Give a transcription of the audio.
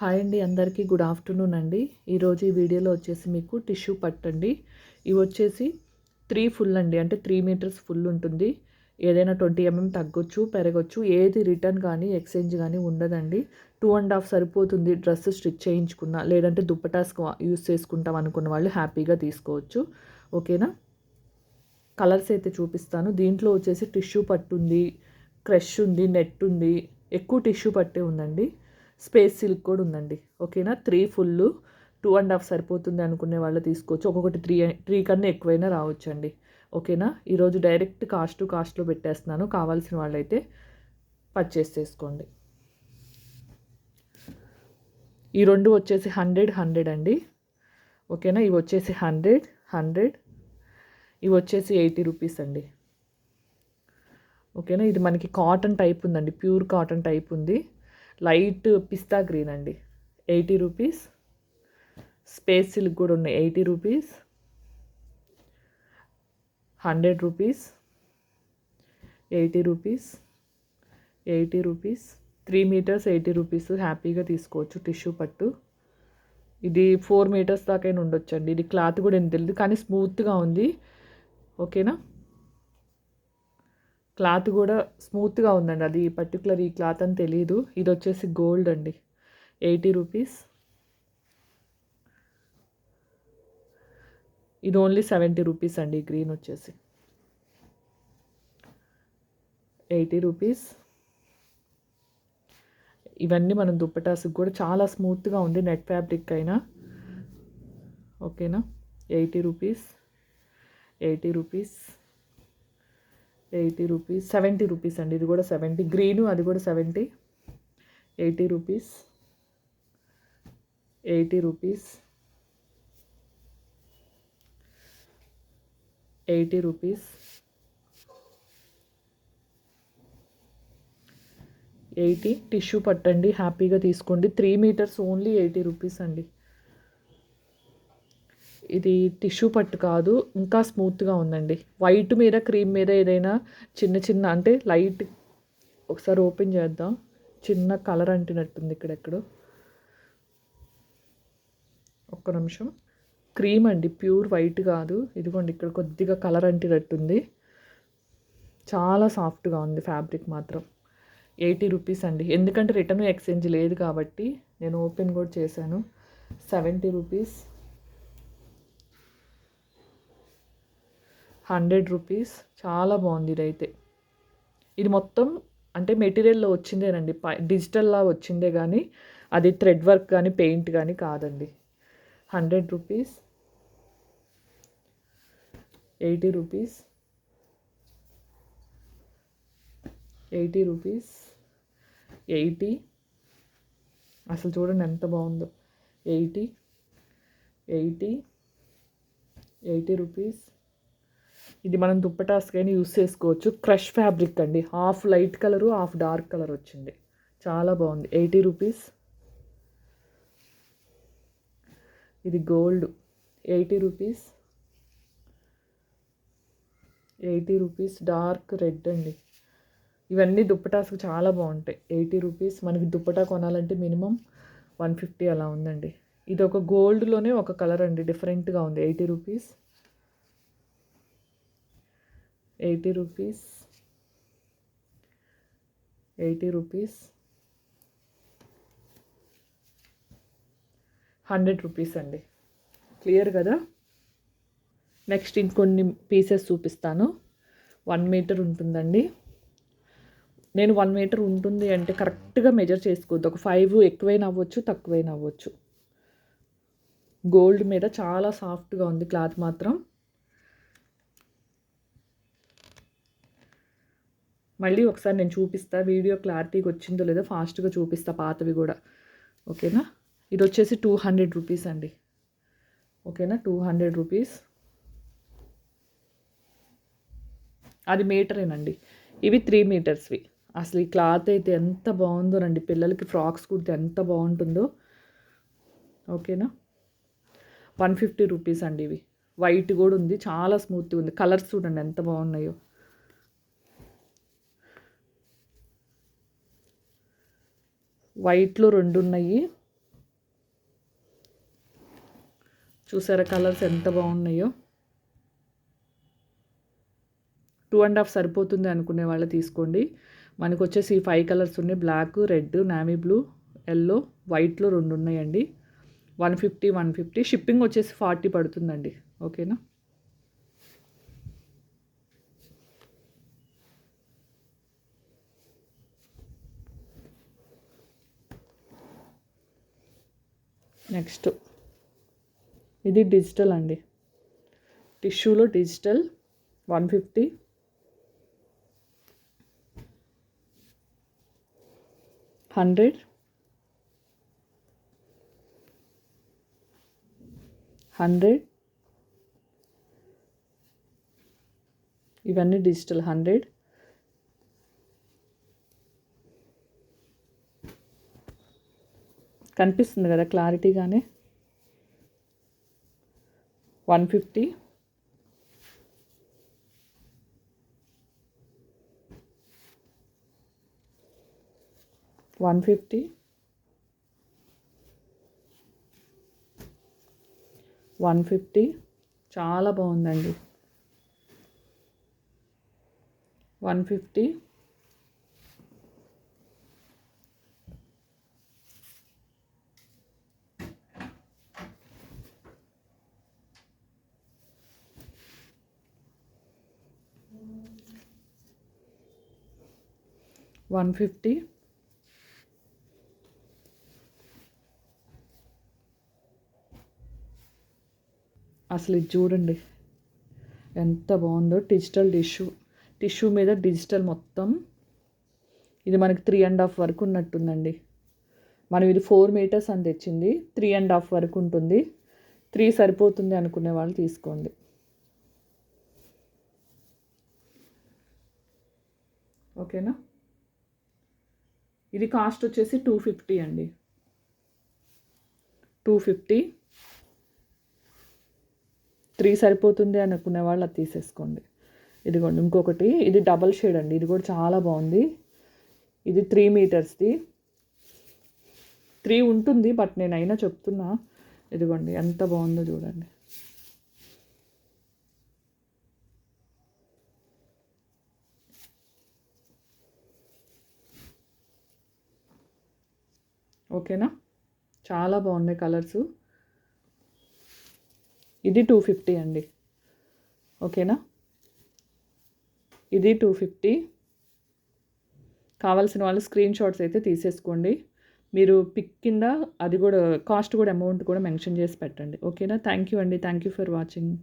Hi అండి, అందరికీ good afternoon అండి. ఈరోజు ఈ వీడియోలో వచ్చేసి మీకు టిష్యూ పట్టండి. ఇవి వచ్చేసి 3 ఫుల్ అండి, అంటే 3 మీటర్స్ ఫుల్ ఉంటుంది. ఏదైనా 20 mm తగ్గొచ్చు, పెరగొచ్చు. ఏది రిటర్న్ కానీ ఎక్స్చేంజ్ కానీ ఉండదండి. 2.5 సరిపోతుంది డ్రెస్ స్టిచ్ చేయించుకున్న, లేదంటే దుప్పటాస్ యూస్ చేసుకుంటాం అనుకున్న వాళ్ళు హ్యాపీగా తీసుకోవచ్చు. ఓకేనా. కలర్స్ అయితే చూపిస్తాను. దీంట్లో వచ్చేసి టిష్యూ పట్టు ఉంది, క్రష్ ఉంది, నెట్ ఉంది, ఎక్కువ టిష్యూ పట్టే ఉందండి. స్పేస్ సిల్క్ కూడా ఉందండి. ఓకేనా. 3 ఫుల్ 2.5 సరిపోతుంది అనుకునే వాళ్ళు తీసుకోవచ్చు. ఒక్కొక్కటి 3 కన్నా ఎక్కువైనా రావచ్చండి. ఓకేనా. ఈరోజు డైరెక్ట్ కాస్ట్లో పెట్టేస్తున్నాను. కావాల్సిన వాళ్ళైతే పర్చేస్ చేసుకోండి. ఈ రెండు వచ్చేసి 100 అండి. ఓకేనా. ఇవి వచ్చేసి 100 ఇవి వచ్చేసి 80 రూపీస్ అండి. ఓకేనా. ఇది మనకి కాటన్ టైప్ ఉందండి, ప్యూర్ కాటన్ టైప్ ఉంది. లైట్ పిస్తా గ్రీన్ అండి, 80 రూపీస్. స్పేస్ సిల్క్ కూడా ఉన్నాయి, 80 rupees, 100 rupees, 80 rupees, 80 rupees. 3 metres 80 rupees. హ్యాపీగా తీసుకోవచ్చు టిష్యూ పట్టు. ఇది 4 మీటర్స్ దాకైనా ఉండొచ్చండి. ఇది క్లాత్ కూడా ఏం తెలియదు, కానీ స్మూత్గా ఉంది. ఓకేనా. క్లాత్ కూడా స్మూత్గా ఉందండి. అది పర్టికులర్ ఈ క్లాత్ అని తెలియదు. ఇది వచ్చేసి గోల్డ్ అండి, 80 రూపీస్. ఇది ఓన్లీ 70 రూపీస్ అండి. గ్రీన్ వచ్చేసి 80 రూపీస్. ఇవన్నీ మనం దుప్పటాస్కి కూడా చాలా స్మూత్గా ఉంది, నెట్ ఫ్యాబ్రిక్ అయినా. ఓకేనా. 80 రూపీస్, 80 రూపీస్, 80 రూపీస్, 70 రూపీస్ అండి. ఇది కూడా 70. గ్రీను అది కూడా 70. 80 రూపీస్, 80 రూపీస్, 80 రూపీస్, 80. టిష్యూ పట్టండి, హ్యాపీగా తీసుకోండి. 3 మీటర్స్ ఓన్లీ 80 రూపీస్ అండి. ఇది టిష్యూ పట్టు కాదు, ఇంకా స్మూత్గా ఉందండి. వైట్ మీద క్రీమ్ మీద ఏదైనా చిన్న అంటే లైట్, ఒకసారి ఓపెన్ చేద్దాం. చిన్న కలర్ అంటినట్టుంది ఇక్కడెక్కడో. ఒక్క నిమిషం. క్రీమ్ అండి, ప్యూర్ వైట్ కాదు. ఇదిగోండి ఇక్కడ కొద్దిగా కలర్ అంటినట్టుంది. చాలా సాఫ్ట్గా ఉంది ఫ్యాబ్రిక్ మాత్రం. 80 రూపీస్ అండి. ఎందుకంటే రిటర్న్ ఎక్స్చేంజ్ లేదు కాబట్టి నేను ఓపెన్ కూడా చేశాను. 70 రూపీస్, 100 రూపీస్. చాలా బాగుంది ఇదైతే. ఇది మొత్తం అంటే మెటీరియల్లో వచ్చిందేనండి, డిజిటల్లా వచ్చిందే కానీ అది థ్రెడ్ వర్క్ కానీ పెయింట్ కానీ కాదండి. 100 రూపీస్, 80 రూపీస్, 80 రూపీస్, 80. అసలు చూడండి ఎంత బాగుందో. 80, 80, 80 రూపీస్. ఇది మనం దుప్పటాస్కైనా యూస్ చేసుకోవచ్చు. క్రష్ ఫ్యాబ్రిక్ అండి, half light colour half dark colour వచ్చింది. చాలా బాగుంది. 80 రూపీస్. ఇది gold, 80 rupees, 80 rupees. Dark red అండి. ఇవన్నీ దుప్పటాస్కి చాలా బాగుంటాయి. 80 రూపీస్. మనకి దుప్పటా కొనాలంటే మినిమం 150 అలా ఉందండి. ఇది ఒక గోల్డ్లోనే ఒక కలర్ అండి, డిఫరెంట్గా ఉంది. 80 రూపీస్, 80 రూపీస్, 80 రూపీస్, 100 రూపీస్ అండి. క్లియర్ కదా. నెక్స్ట్ ఇంకొన్ని పీసెస్ చూపిస్తాను. 1 మీటర్ ఉంటుందండి. నేను 1 మీటర్ ఉంటుంది అంటే కరెక్ట్గా మెజర్ చేసుకోవద్దు. ఒక 5 ఎక్కువైనా అవ్వచ్చు, తక్కువైనా అవ్వచ్చు. గోల్డ్ మీద చాలా సాఫ్ట్గా ఉంది క్లాత్ మాత్రం. మళ్ళీ ఒకసారి నేను చూపిస్తా, వీడియో క్లారిటీగా వచ్చిందో లేదో ఫాస్ట్గా చూపిస్తా, పాతవి కూడా. ఓకేనా. ఇది వచ్చేసి 200 రూపీస్ అండి. ఓకేనా. 200 రూపీస్. అది మీటరేనండి. ఇవి 3 మీటర్స్వి. అసలు ఈ క్లాత్ అయితే ఎంత బాగుందోనండి, పిల్లలకి ఫ్రాక్స్ కుడితే ఎంత బాగుంటుందో. ఓకేనా. 150 రూపీస్ అండి. ఇవి వైట్ కూడా ఉంది, చాలా స్మూత్గా ఉంది. కలర్స్ చూడండి ఎంత బాగున్నాయో. వైట్లో 2 ఉన్నాయి, చూసారా కలర్స్ ఎంత బాగున్నాయో. 2.5 సరిపోతుంది అనుకునే వాళ్ళు తీసుకోండి. మనకు వచ్చేసి 5 కలర్స్ ఉన్నాయి. Black, red, navy blue, yellow, వైట్లో 2 ఉన్నాయండి. 150 షిప్పింగ్ వచ్చేసి 40 పడుతుందండి. ఓకేనా. నెక్స్ట్ ఇది డిజిటల్ అండి. టిష్యూలో డిజిటల్ 150, 100, 100 ఇవన్నీ డిజిటల్ 100, కనిపిస్తుంది కదా క్లారిటీగానే. 150, 150, 150 చాలా బాగుందండి. 150, 150, అసలు ఇది చూడండి ఎంత బాగుందో. డిజిటల్ టిష్యూ మీద డిజిటల్ మొత్తం. ఇది మనకి 3.5 వరకు ఉన్నట్టుందండి. మనం ఇది 4 మీటర్స్ అని తెచ్చింది. 3.5 వరకు ఉంటుంది. 3 సరిపోతుంది అనుకునే వాళ్ళు తీసుకోండి. ఓకేనా. ఇది కాస్ట్ వచ్చేసి 250 అండి. 250, 3 సరిపోతుంది అనుకునే వాళ్ళు అది తీసేసుకోండి. ఇదిగోండి ఇంకొకటి, ఇది డబల్ షేడ్ అండి. ఇది కూడా చాలా బాగుంది. ఇది 3 మీటర్స్ది. 3 ఉంటుంది బట్ నేను అయినా చెప్తున్నా. ఇదిగోండి ఎంత బాగుందో చూడండి. ఓకేనా. చాలా బాగున్నాయి కలర్సు. ఇది 250 అండి. ఓకేనా. ఇది 250. కావాల్సిన వాళ్ళు స్క్రీన్ షాట్స్ అయితే తీసేసుకోండి. మీరు పిక్ కింద అది కూడా కాస్ట్ కూడా అమౌంట్ కూడా మెన్షన్ చేసి పెట్టండి. ఓకేనా. థ్యాంక్ యూ అండి. Thank you for watching.